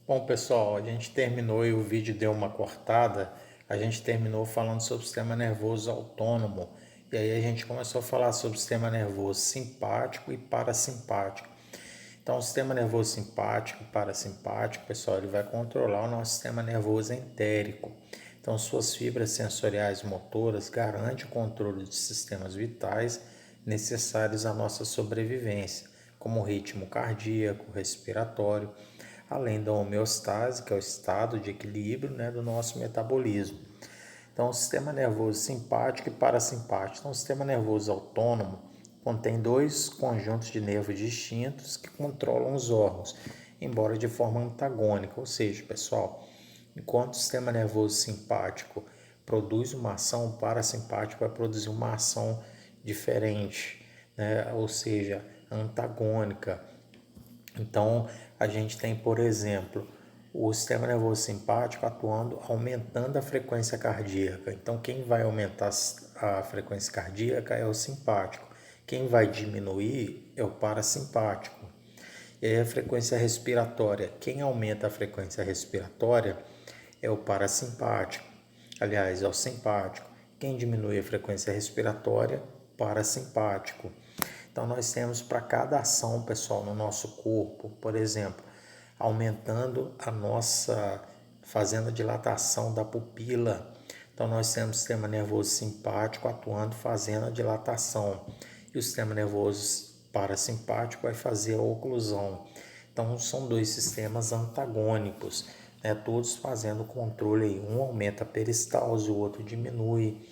Bom, pessoal, a gente terminou e o vídeo deu uma cortada. A gente terminou falando sobre o sistema nervoso autônomo. E aí a gente começou a falar sobre o sistema nervoso simpático e parasimpático. Então, o sistema nervoso simpático e parasimpático, pessoal, ele vai controlar o nosso sistema nervoso entérico. Então, suas fibras sensoriais e motoras garantem o controle de sistemas vitais necessários à nossa sobrevivência, como o ritmo cardíaco, respiratório, além da homeostase, que é o estado de equilíbrio, do nosso metabolismo. Então, o sistema nervoso simpático e parasimpático. Então, o sistema nervoso autônomo contém dois conjuntos de nervos distintos que controlam os órgãos, embora de forma antagônica. Ou seja, pessoal, enquanto o sistema nervoso simpático produz uma ação, o parasimpático vai produzir uma ação diferente, ou seja, antagônica. Então, a gente tem, por exemplo, o sistema nervoso simpático atuando, aumentando a frequência cardíaca. Então, quem vai aumentar a frequência cardíaca é o simpático. Quem vai diminuir é o parasimpático. E aí a frequência respiratória. Quem aumenta a frequência respiratória é o parasimpático. Aliás, é o simpático. Quem diminui a frequência respiratória, parasimpático. Então, nós temos para cada ação, pessoal, no nosso corpo, por exemplo, aumentando fazendo a dilatação da pupila. Então, nós temos o sistema nervoso simpático atuando, fazendo a dilatação. E o sistema nervoso parasimpático vai fazer a oclusão. Então, são dois sistemas antagônicos, todos fazendo controle. Um aumenta a peristalse, o outro diminui.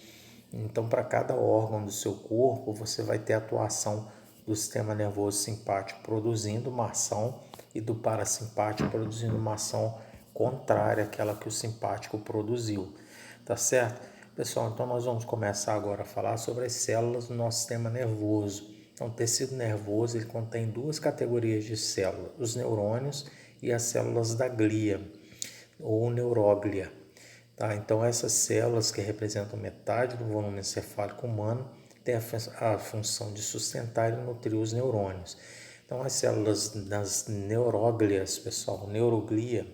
Então, para cada órgão do seu corpo, você vai ter a atuação do sistema nervoso simpático produzindo uma ação e do parasimpático produzindo uma ação contrária àquela que o simpático produziu. Tá certo? Pessoal, então nós vamos começar agora a falar sobre as células do nosso sistema nervoso. Então, o tecido nervoso ele contém duas categorias de células, os neurônios e as células da glia, ou neuróglia. Tá? Então, essas células que representam metade do volume encefálico humano têm a função de sustentar e nutrir os neurônios. Então, as células das neuróglias, pessoal, neuroglia,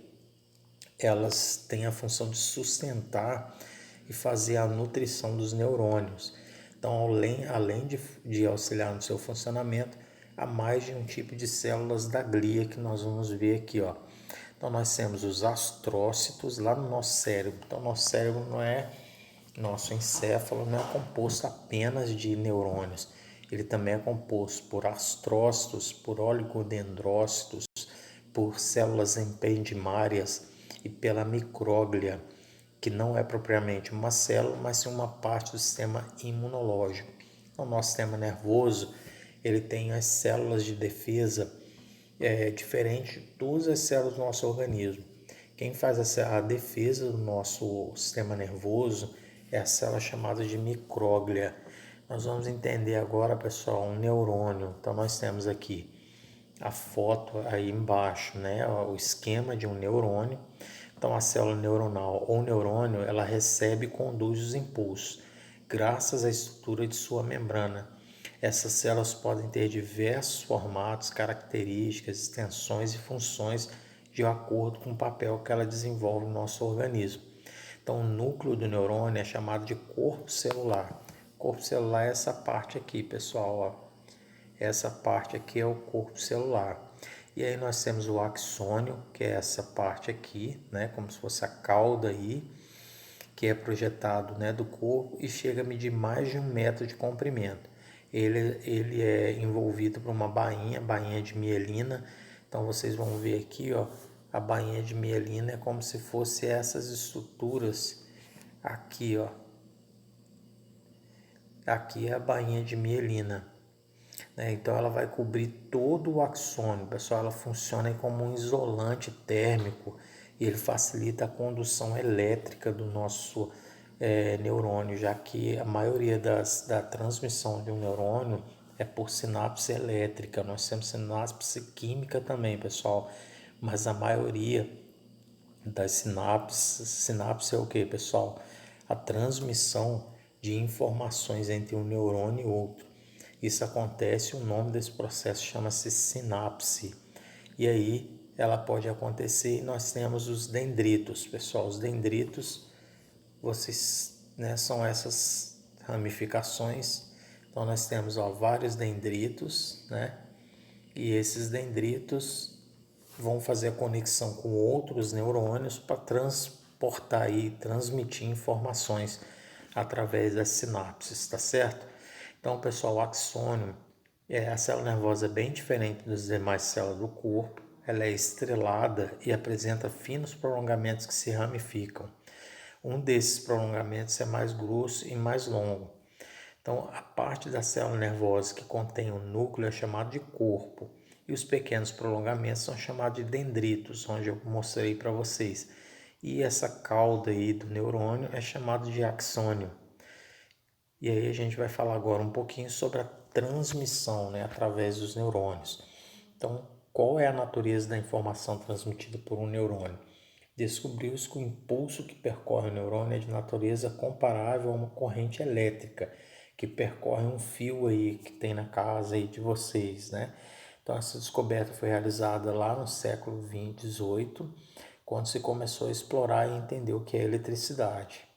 elas têm a função de sustentar e fazer a nutrição dos neurônios. Então, além de auxiliar no seu funcionamento, há mais de um tipo de células da glia que nós vamos ver aqui, ó. Então, nós temos os astrócitos lá no nosso cérebro. Então, nosso cérebro nosso encéfalo não é composto apenas de neurônios. Ele também é composto por astrócitos, por oligodendrócitos, por células ependimárias e pela micróglia, que não é propriamente uma célula, mas sim uma parte do sistema imunológico. Então, o nosso sistema nervoso ele tem as células de defesa diferente de todas as células do nosso organismo. Quem faz a defesa do nosso sistema nervoso é a célula chamada de micróglia. Nós vamos entender agora, pessoal, um neurônio. Então, nós temos aqui a foto aí embaixo, o esquema de um neurônio. Então, a célula neuronal ou neurônio, ela recebe e conduz os impulsos, graças à estrutura de sua membrana. Essas células podem ter diversos formatos, características, extensões e funções de acordo com o papel que ela desenvolve no nosso organismo. Então, o núcleo do neurônio é chamado de corpo celular. Corpo celular é essa parte aqui, pessoal, ó. Essa parte aqui é o corpo celular. E aí nós temos o axônio, que é essa parte aqui, como se fosse a cauda aí, que é projetado do corpo e chega a medir mais de 1 metro de comprimento. Ele é envolvido por uma bainha de mielina. Então vocês vão ver aqui, ó, a bainha de mielina é como se fosse essas estruturas aqui, ó. Aqui é a bainha de mielina. Então ela vai cobrir todo o axônio, pessoal. Ela funciona como um isolante térmico e ele facilita a condução elétrica do nosso neurônio, já que a maioria da transmissão de um neurônio é por sinapse elétrica. Nós temos sinapse química também, pessoal, mas a maioria das sinapse é o que, pessoal? A transmissão de informações entre um neurônio e outro. Isso acontece, o nome desse processo chama-se sinapse. E aí, ela pode acontecer e nós temos os dendritos, pessoal. Os dendritos, são essas ramificações. Então nós temos vários dendritos, né? E esses dendritos vão fazer a conexão com outros neurônios para transportar e transmitir informações através das sinapses, tá certo? Então, pessoal, o axônio a célula nervosa é bem diferente das demais células do corpo. Ela é estrelada e apresenta finos prolongamentos que se ramificam. Um desses prolongamentos é mais grosso e mais longo. Então, a parte da célula nervosa que contém o núcleo é chamado de corpo. E os pequenos prolongamentos são chamados de dendritos, onde eu mostrei para vocês. E essa cauda aí do neurônio é chamado de axônio. E aí a gente vai falar agora um pouquinho sobre a transmissão, né, através dos neurônios. Então, qual é a natureza da informação transmitida por um neurônio? Descobriu-se que o impulso que percorre o neurônio é de natureza comparável a uma corrente elétrica que percorre um fio aí que tem na casa aí de vocês, né? Então, essa descoberta foi realizada lá no século XVIII, quando se começou a explorar e entender o que é eletricidade.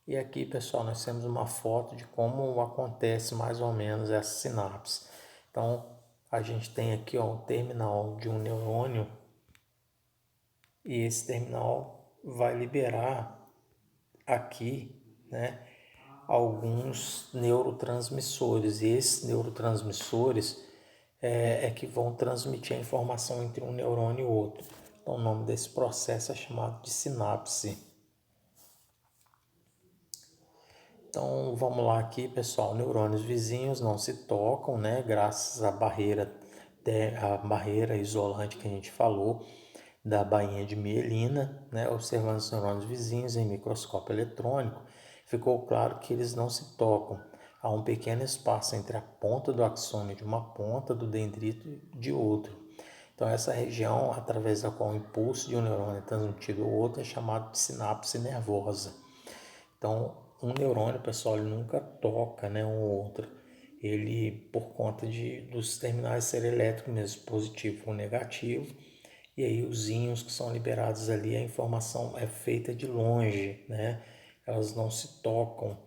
E aqui, pessoal, nós temos uma foto de como acontece mais ou menos essa sinapse. Então, a gente tem aqui o terminal de um neurônio e esse terminal vai liberar aqui, né, alguns neurotransmissores. E esses neurotransmissores é que vão transmitir a informação entre um neurônio e outro. Então, o nome desse processo é chamado de sinapse. Então, vamos lá aqui, pessoal. Neurônios vizinhos não se tocam, né? Graças à barreira isolante que a gente falou, da bainha de mielina, né? Observando os neurônios vizinhos em microscópio eletrônico, ficou claro que eles não se tocam. Há um pequeno espaço entre a ponta do axônio de uma ponta do dendrito de outro. Então, essa região, através da qual o impulso de um neurônio é transmitido ao outro, é chamado de sinapse nervosa. Então, um neurônio, pessoal, ele nunca toca, né, um outro. Ele, por conta dos terminais serem elétricos mesmo, positivo ou negativo, e aí os íons que são liberados ali, a informação é feita de longe, né? Elas não se tocam.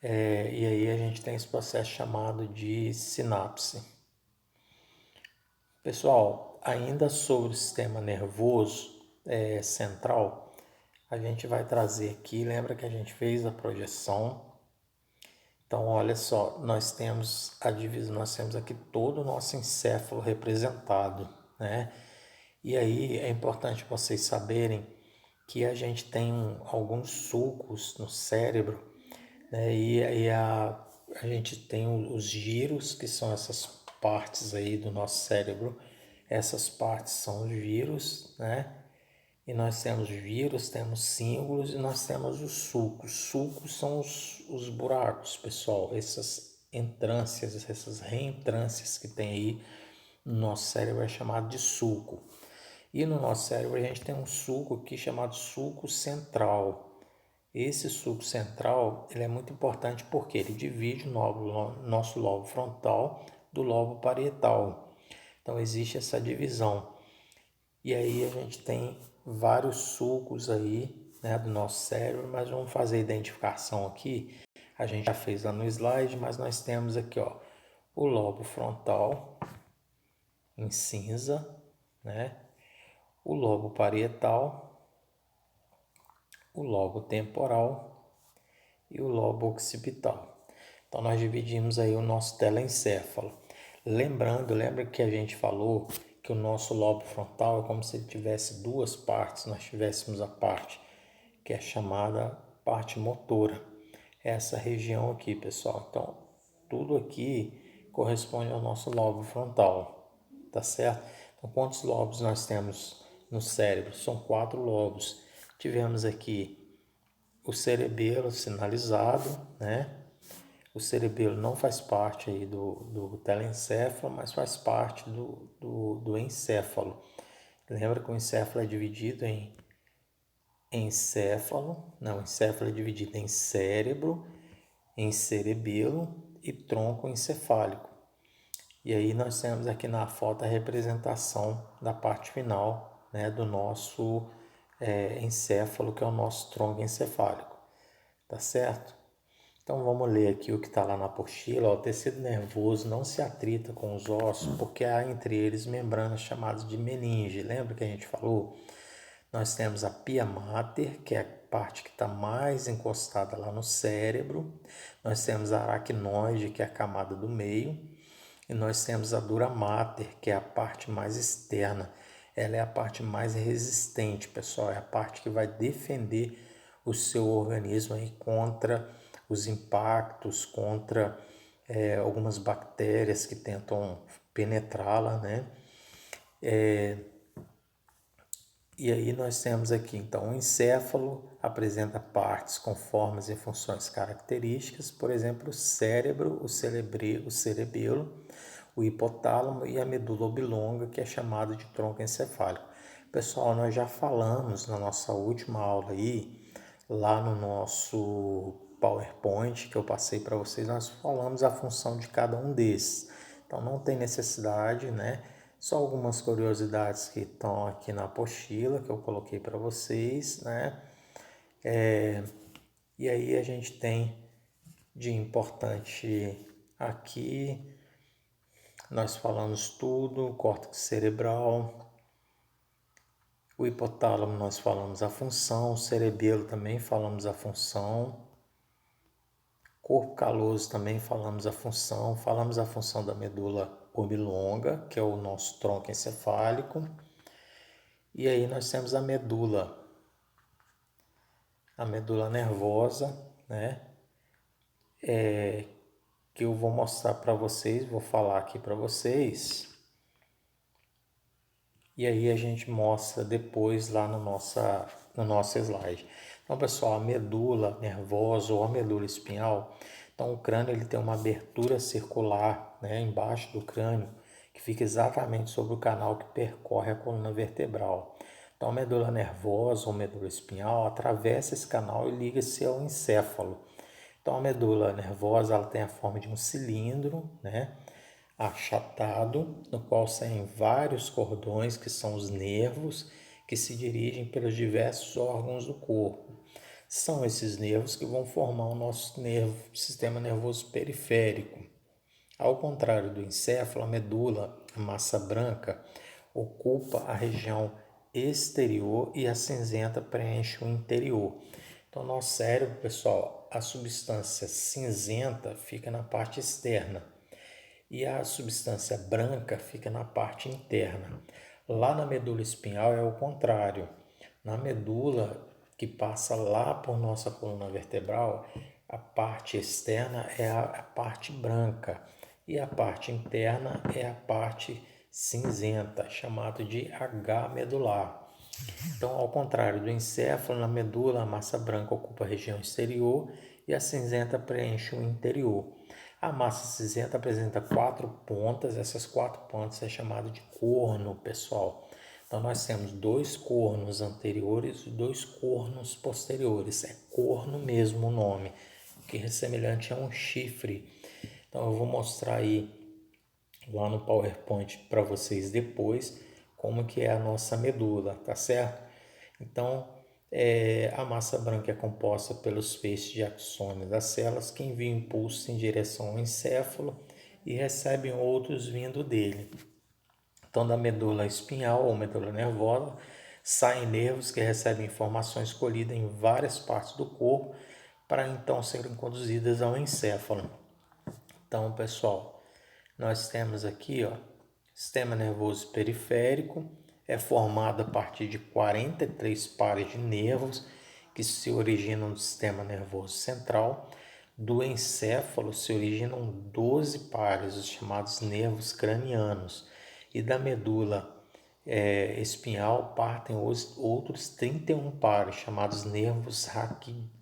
E aí a gente tem esse processo chamado de sinapse. Pessoal, ainda sobre o sistema nervoso central, a gente vai trazer aqui, lembra que a gente fez a projeção. Então, olha só, nós temos a divisão, nós temos aqui todo o nosso encéfalo representado, né? E aí é importante vocês saberem que a gente tem alguns sulcos no cérebro, né? E aí a gente tem os giros, que são essas partes aí do nosso cérebro. Essas partes são os giros, né? E nós temos vírus, temos símbolos e nós temos os sulcos. Sulcos são os buracos, pessoal. Essas entrâncias, essas reentrâncias que tem aí no nosso cérebro é chamado de sulco. E no nosso cérebro a gente tem um sulco aqui chamado sulco central. Esse sulco central ele é muito importante porque ele divide o nosso lobo frontal do lobo parietal. Então existe essa divisão. E aí a gente tem vários sulcos aí, né, do nosso cérebro, mas vamos fazer a identificação aqui. A gente já fez lá no slide, mas nós temos aqui, ó, o lobo frontal em cinza, né? O lobo parietal, o lobo temporal e o lobo occipital. Então nós dividimos aí o nosso telencéfalo. Lembra que a gente falou que o nosso lobo frontal é como se ele tivesse duas partes. Nós tivéssemos a parte que é chamada parte motora. Essa região aqui, pessoal. Então, tudo aqui corresponde ao nosso lobo frontal, tá certo? Então, quantos lobos nós temos no cérebro? São 4 lobos. Tivemos aqui o cerebelo sinalizado, né? O cerebelo não faz parte aí do telencéfalo, mas faz parte do encéfalo. Lembra que o encéfalo é dividido em encéfalo, não, encéfalo é dividido em cérebro, em cerebelo e tronco encefálico. E aí nós temos aqui na foto a representação da parte final, né, do nosso encéfalo, que é o nosso tronco encefálico, tá certo? Então vamos ler aqui o que está lá na apostila. O tecido nervoso não se atrita com os ossos porque há entre eles membranas chamadas de meninge. Lembra que a gente falou? Nós temos a pia mater, que é a parte que está mais encostada lá no cérebro. Nós temos a aracnoide, que é a camada do meio. E nós temos a dura mater, que é a parte mais externa. Ela é a parte mais resistente, pessoal. É a parte que vai defender o seu organismo aí contra os impactos, contra algumas bactérias que tentam penetrá-la, né? E aí nós temos aqui, então, o encéfalo apresenta partes com formas e funções características, por exemplo, o cérebro, o cerebelo, o hipotálamo e a medula oblonga, que é chamado de tronco encefálico. Pessoal, nós já falamos na nossa última aula aí, lá no nosso PowerPoint que eu passei para vocês, nós falamos a função de cada um desses. Então não tem necessidade, né? Só algumas curiosidades que estão aqui na apostila que eu coloquei para vocês, né? E aí a gente tem de importante aqui, nós falamos tudo, córtex cerebral, o hipotálamo nós falamos a função, o cerebelo também falamos a função, corpo caloso também falamos a função da medula oblonga, que é o nosso tronco encefálico. E aí nós temos a medula nervosa, né? Que eu vou mostrar para vocês, vou falar aqui para vocês. E aí a gente mostra depois lá no nosso slide. Então, pessoal, a medula nervosa ou a medula espinhal, então o crânio ele tem uma abertura circular, né, embaixo do crânio, que fica exatamente sobre o canal que percorre a coluna vertebral. Então, a medula nervosa ou medula espinhal atravessa esse canal e liga-se ao encéfalo. Então, a medula nervosa ela tem a forma de um cilindro, né, achatado, no qual saem vários cordões, que são os nervos, que se dirigem pelos diversos órgãos do corpo. São esses nervos que vão formar o nosso sistema nervoso periférico. Ao contrário do encéfalo, a medula, a massa branca, ocupa a região exterior e a cinzenta preenche o interior. Então, nosso cérebro, pessoal, a substância cinzenta fica na parte externa e a substância branca fica na parte interna. Lá na medula espinhal é o contrário. Na medula que passa lá por nossa coluna vertebral, a parte externa é a parte branca e a parte interna é a parte cinzenta, chamada de H medular. Então, ao contrário do encéfalo, na medula a massa branca ocupa a região exterior e a cinzenta preenche o interior. A massa cinzenta apresenta 4 pontas, essas 4 pontas é chamada de corno, pessoal. Então nós temos 2 cornos anteriores e 2 cornos posteriores, é corno mesmo o nome, que é semelhante a um chifre. Então eu vou mostrar aí lá no PowerPoint para vocês depois como que é a nossa medula, tá certo? Então, a massa branca é composta pelos feixes de axônio das células que enviam impulsos em direção ao encéfalo e recebem outros vindo dele. Então, da medula espinhal ou medula nervosa, saem nervos que recebem informações colhidas em várias partes do corpo para então serem conduzidas ao encéfalo. Então, pessoal, nós temos aqui, ó, sistema nervoso periférico, é formado a partir de 43 pares de nervos que se originam do sistema nervoso central. Do encéfalo se originam 12 pares, os chamados nervos cranianos, e da medula espinhal partem os outros 31 pares, chamados nervos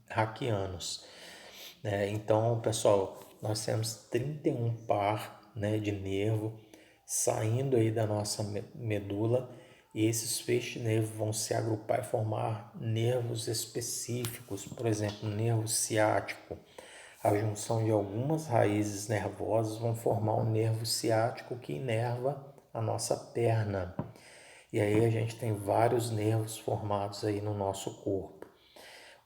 raquianos. Então, pessoal, nós temos 31 par, né, de nervo saindo aí da nossa medula, e esses feixes de nervo vão se agrupar e formar nervos específicos, por exemplo, nervo ciático, A junção de algumas raízes nervosas vão formar o nervo ciático que inerva a nossa perna. E aí a gente tem vários nervos formados aí no nosso corpo.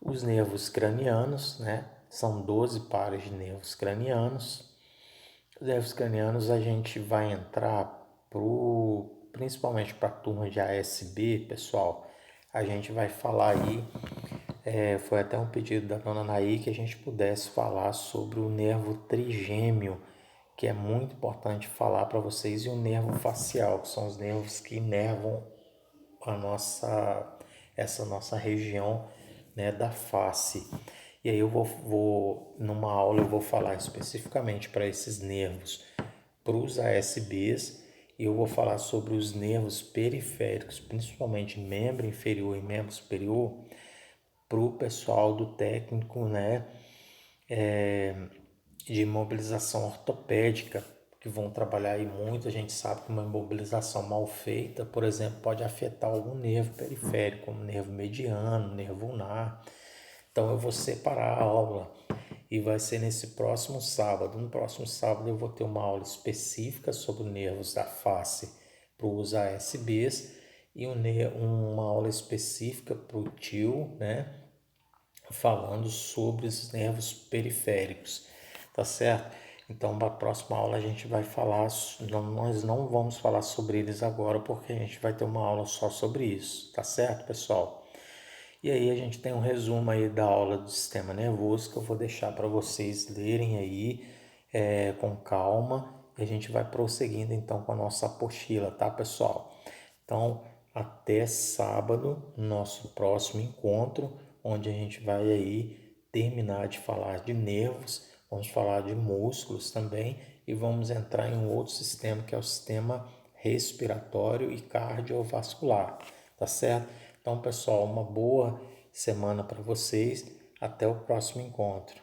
Os nervos cranianos, né? São 12 pares de nervos cranianos. Os nervos cranianos a gente vai entrar principalmente para a turma de ASB, pessoal. A gente vai falar aí, foi até um pedido da dona Naí que a gente pudesse falar sobre o nervo trigêmeo, que é muito importante falar para vocês, e o nervo facial, que são os nervos que inervam essa nossa região, né, da face. E aí eu numa aula eu vou falar especificamente para esses nervos, para os ASBs, e eu vou falar sobre os nervos periféricos, principalmente membro inferior e membro superior, para o pessoal do técnico, né, de imobilização ortopédica, que vão trabalhar aí muito. A gente sabe que uma imobilização mal feita, por exemplo, pode afetar algum nervo periférico, como nervo mediano, nervo ulnar. Então eu vou separar a aula e vai ser nesse próximo sábado. No próximo sábado eu vou ter uma aula específica sobre nervos da face para os ASBs e uma aula específica para o TIL, né? Falando sobre os nervos periféricos, tá certo? Então, na próxima aula a gente vai falar, nós não vamos falar sobre eles agora, porque a gente vai ter uma aula só sobre isso, tá certo, pessoal? E aí a gente tem um resumo aí da aula do sistema nervoso que eu vou deixar para vocês lerem aí com calma, e a gente vai prosseguindo então com a nossa apostila, tá, pessoal? Então, até sábado, nosso próximo encontro, onde a gente vai aí terminar de falar de nervos, vamos falar de músculos também e vamos entrar em um outro sistema que é o sistema respiratório e cardiovascular, tá certo? Então, pessoal, uma boa semana para vocês. Até o próximo encontro.